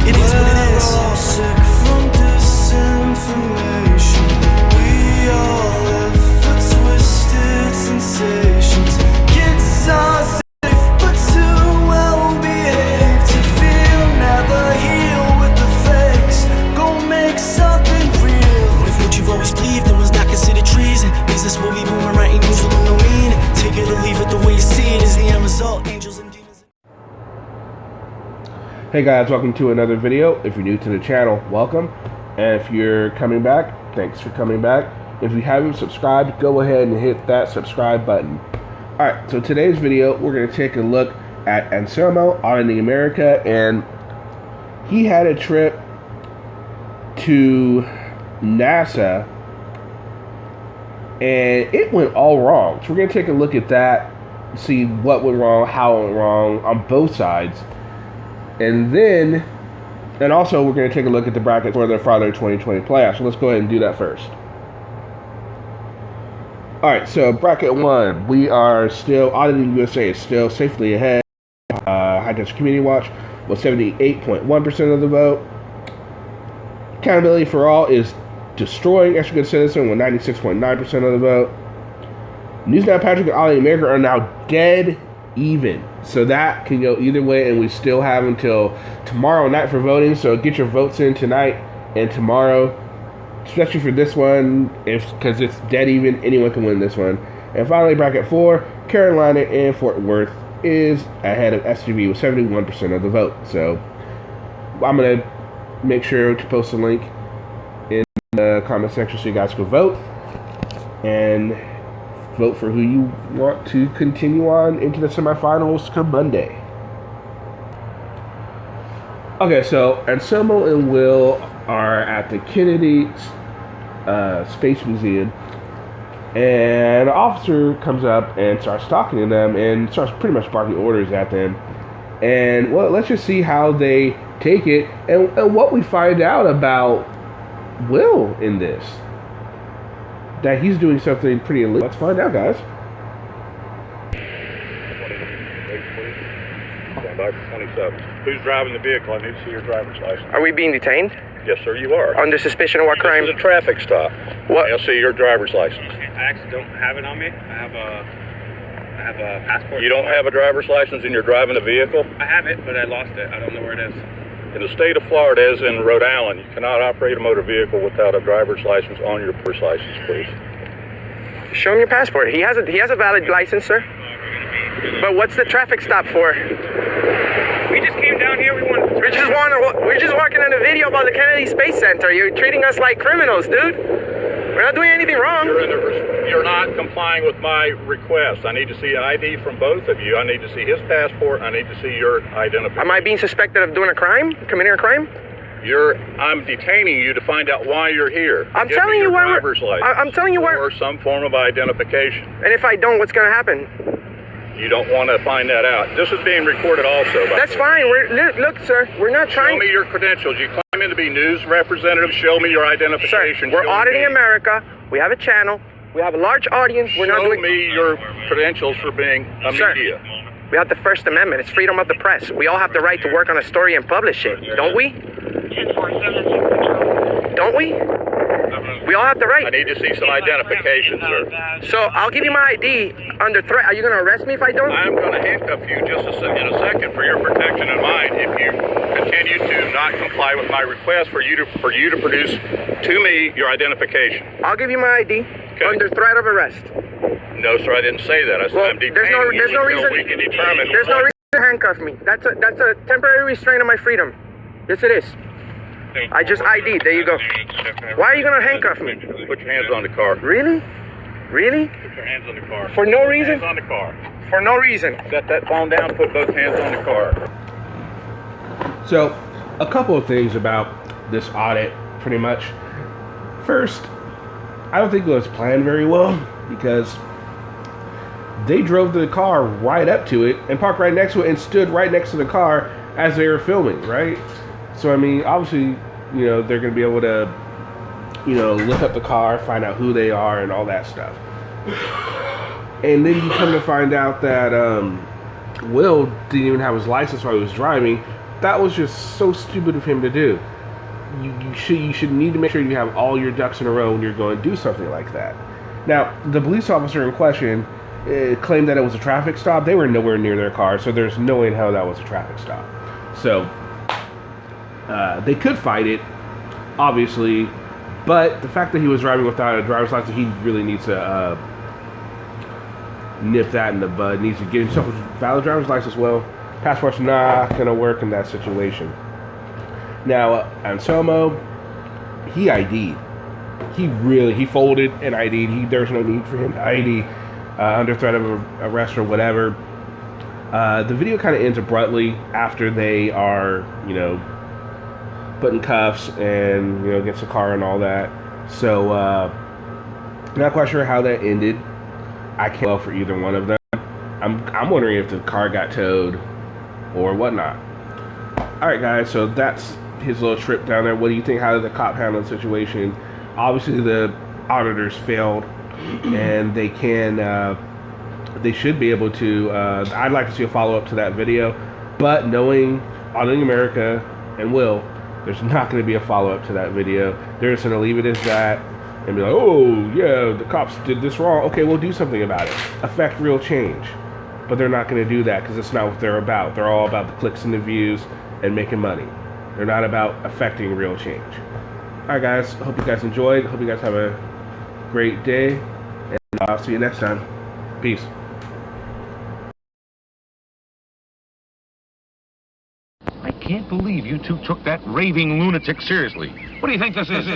It is what it is. We're all sick from disinformation. We all live for twisted sensations. Kids are safe but too well behaved to feel. Never heal with the fakes. Go make something real. If what you've always believed in was not considered treason, business will be booming, writing news with no meaning. Take it or leave it, the way you see it is the end result. Angels and demons. Hey guys, welcome to another video. If you're new to the channel, welcome. And if you're coming back, thanks for coming back. If you haven't subscribed, go ahead and hit that subscribe button. Alright, so today's video, we're going to take a look at Anselmo, Auditing America, and he had a trip to NASA, and it went all wrong. So we're going to take a look at that, see what went wrong, how it went wrong on both sides. And also we're going to take a look at the bracket for the Friday 2020 playoffs. So let's go ahead and do that first. Alright, so bracket 1, we are still, Auditing USA is still safely ahead. High Touch Community Watch with 78.1% of the vote. Accountability for All is destroying Extra Good Citizen with 96.9% of the vote. News Now Patrick and Auditing America are now dead even. So that can go either way, and we still have until tomorrow night for voting. So get your votes in tonight and tomorrow, especially for this one, because it's dead even. Anyone can win this one. And finally, bracket 4, Carolina and Fort Worth is ahead of SGV with 71% of the vote. So I'm gonna make sure to post a link in the comment section so you guys can vote and vote for who you want to continue on into the semifinals come Monday. Okay, so Anselmo and Will are at the Kennedy Space Museum, and an officer comes up and starts talking to them and starts pretty much barking orders at them. And well, let's just see how they take it and what we find out about Will in this. That he's doing something pretty illegal. Let's find out, guys. Stand by for 27. Who's driving the vehicle? I need to see your driver's license. Are we being detained? Yes, sir, you are. Under suspicion of what crime? This is a traffic stop. What? I'll see your driver's license. I actually don't have it on me. I have a passport. You don't have a driver's license and you're driving a vehicle? I have it, but I lost it. I don't know where it is. In the state of Florida, as in Rhode Island, you cannot operate a motor vehicle without a driver's license on your driver's license, please. Show him your passport. He has a valid license, sir. But what's the traffic stop for? We just came down here. We're just walking on a video about the Kennedy Space Center. You're treating us like criminals, dude. We're not doing anything wrong. You're not complying with my request. I need to see an ID from both of you. I need to see his passport. I need to see your identification. Am I being suspected of doing a crime? Committing a crime? I'm detaining you to find out why you're here. I'm telling you why I'm telling you why. Or some form of identification. And if I don't, what's going to happen? You don't want to find that out. This is being recorded also. That's fine. Look, sir, we're not trying. Show me your credentials. You claim to be news representative. Show me your identification. Sir, we're Auditing America. We have a channel. We have a large audience. Show me your credentials for being a media. We have the First Amendment. It's freedom of the press. We all have the right to work on a story and publish it, don't we? Don't we? We all have the right. I need to see some identification, sir. So I'll give you my ID under threat. Are you going to arrest me if I don't? I'm going to handcuff you just in a second for your protection and mine if you continue to not comply with my request for you to produce to me your identification. I'll give you my ID under threat of arrest. No, sir, I didn't say that. I said I'm detaining you until we can determine. There's no reason to handcuff me. That's a temporary restraint of my freedom. Yes, it is. I just ID'd. There you go. Why are you going to handcuff me? Put your hands on the car. Really? Really? Put your hands on the car. For no reason? Hands on the car. For no reason. Set that phone down. Put both hands on the car. So, a couple of things about this audit, pretty much. First, I don't think it was planned very well because they drove the car right up to it and parked right next to it and stood right next to the car as they were filming, right? So, I mean, obviously, you know, they're going to be able to, you know, look up the car, find out who they are and all that stuff. And then you come to find out that Will didn't even have his license while he was driving. that was just so stupid of him to do. You should need to make sure you have all your ducks in a row when you're going to do something like that. Now, the police officer in question claimed that it was a traffic stop. They were nowhere near their car, so there's no way in hell that was a traffic stop. So they could fight it, obviously, but the fact that he was driving without a driver's license, he really needs to nip that in the bud. Needs to get himself a valid driver's license. Well, passport's not going to work in that situation. Now, Anselmo, he ID'd. He folded and ID'd. There's no need for him to ID under threat of arrest or whatever. The video kind of ends abruptly after they are, put in cuffs and, against the car and all that. So, not quite sure how that ended. I can't tell for either one of them. I'm wondering if the car got towed or whatnot. Alright guys, so that's his little trip down there. What do you think? How did the cop handle the situation? Obviously the auditors failed, and they should be able to, I'd like to see a follow-up to that video, but knowing Auditing America and Will, there's not going to be a follow-up to that video. They're just going to leave it as that and be like, oh yeah, the cops did this wrong, okay, we'll do something about it, affect real change. But they're not going to do that because it's not what they're about. They're all about the clicks and the views and making money. They're not about affecting real change. Alright guys, hope you guys enjoyed. Hope you guys have a great day, and I'll see you next time. Peace. I can't believe you two took that raving lunatic seriously. What do you think this is?